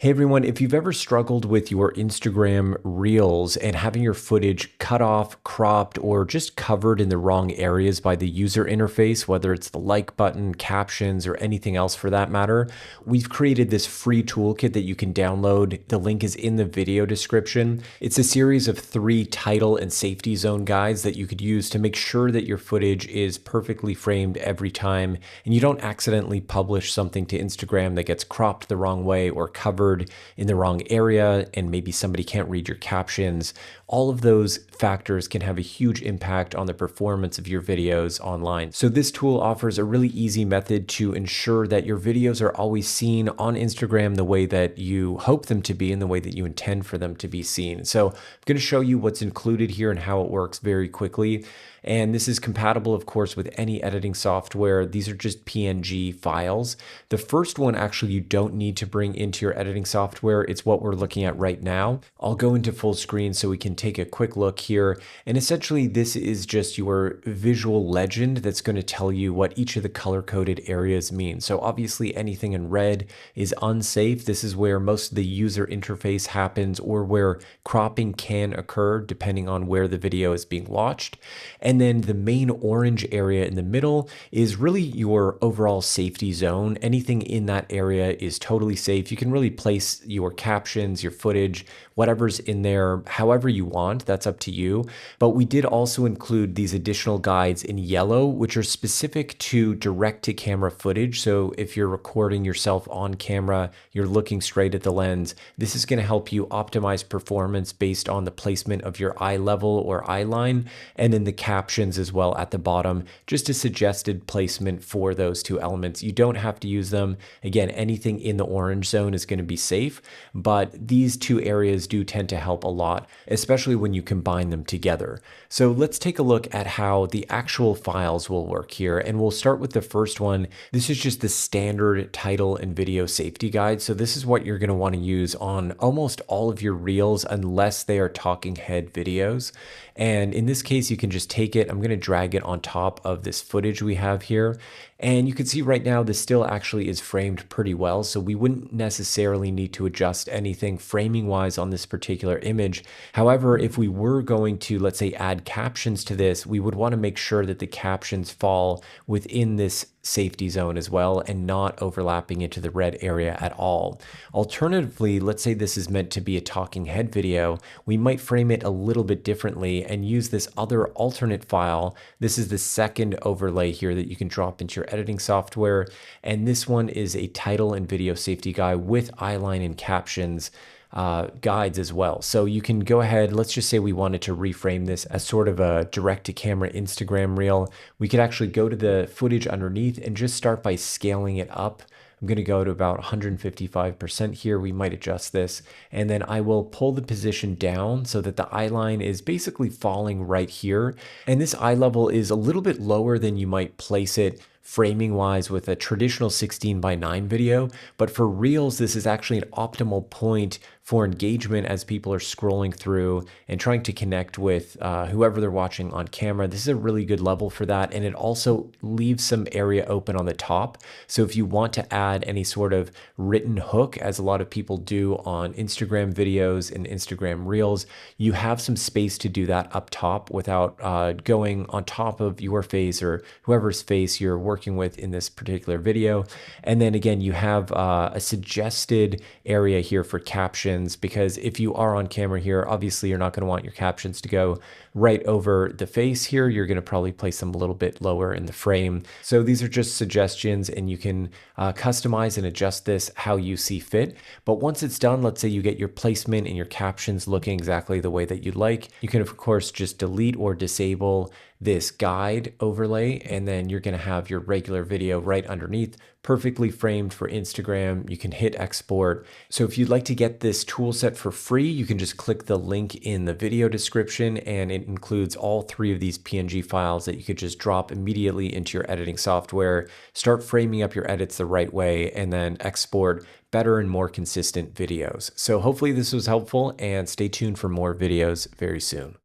Hey everyone, if you've ever struggled with your Instagram Reels and having your footage cut off, cropped, or just covered in the wrong areas by the user interface, whether it's the like button, captions, or anything else for that matter, we've created this free toolkit that you can download. The link is in the video description. It's a series of 3 title and safety zone guides that you could use to make sure that your footage is perfectly framed every time and you don't accidentally publish something to Instagram that gets cropped the wrong way or covered in the wrong area, and maybe somebody can't read your captions. All of those factors can have a huge impact on the performance of your videos online. So this tool offers a really easy method to ensure that your videos are always seen on Instagram the way that you hope them to be and the way that you intend for them to be seen. So I'm going to show you what's included here and how it works very quickly. And this is compatible, of course, with any editing software. These are just PNG files. The first one, actually, you don't need to bring into your editing software. It's what we're looking at right now. I'll go into full screen so we can take a quick look here. And essentially, this is just your visual legend that's going to tell you what each of the color-coded areas mean. So obviously, anything in red is unsafe. This is where most of the user interface happens or where cropping can occur, depending on where the video is being watched. And then the main orange area in the middle is really your overall safety zone. Anything in that area is totally safe. You can really place your captions, your footage, whatever's in there, however you want. That's up to you. But we did also include these additional guides in yellow, which are specific to direct-to-camera footage. So if you're recording yourself on camera, you're looking straight at the lens, this is going to help you optimize performance based on the placement of your eye level or eye line, and then the captions as well at the bottom, just a suggested placement for those 2 elements. You don't have to use them. Again, anything in the orange zone is going to be safe, but these 2 areas do tend to help a lot, especially when you combine them together. So let's take a look at how the actual files will work here, and we'll start with the first one. This is just the standard title and video safety guide. So this is what you're going to want to use on almost all of your Reels unless they are talking head videos. And in this case, you can just take it. I'm going to drag it on top of this footage we have here. And you can see right now, this still actually is framed pretty well. So we wouldn't necessarily need to adjust anything framing wise on this particular image. However, if we were going to, let's say, add captions to this, we would want to make sure that the captions fall within this safety zone as well and not overlapping into the red area at all. Alternatively, let's say this is meant to be a talking head video, we might frame it a little bit differently and use this other alternate file. This is the second overlay here that you can drop into your editing software. And this one is a title and video safety guide with eyeline and captions guides as well. So you can go ahead, let's just say we wanted to reframe this as sort of a direct-to-camera Instagram reel. We could actually go to the footage underneath and just start by scaling it up. I'm going to go to about 155% here. We might adjust this. And then I will pull the position down so that the eye line is basically falling right here. And this eye level is a little bit lower than you might place it framing wise with a traditional 16:9 video. But for Reels, this is actually an optimal point for engagement as people are scrolling through and trying to connect with whoever they're watching on camera. This is a really good level for that. And it also leaves some area open on the top. So if you want to add any sort of written hook, as a lot of people do on Instagram videos and Instagram Reels, you have some space to do that up top without going on top of your face or whoever's face you're working with in this particular video. And then again, you have a suggested area here for captions, because if you are on camera here, obviously you're not going to want your captions to go right over the face here. You're going to probably place them a little bit lower in the frame. So these are just suggestions, and you can customize and adjust this how you see fit. But once it's done, let's say you get your placement and your captions looking exactly the way that you'd like, you can of course just delete or disable this guide overlay, and then you're going to have your regular video right underneath, perfectly framed for Instagram. You can hit export. So if you'd like to get this tool set for free, you can just click the link in the video description, and it includes all 3 of these PNG files that you could just drop immediately into your editing software, start framing up your edits the right way, and then export better and more consistent videos. So hopefully this was helpful, and stay tuned for more videos very soon.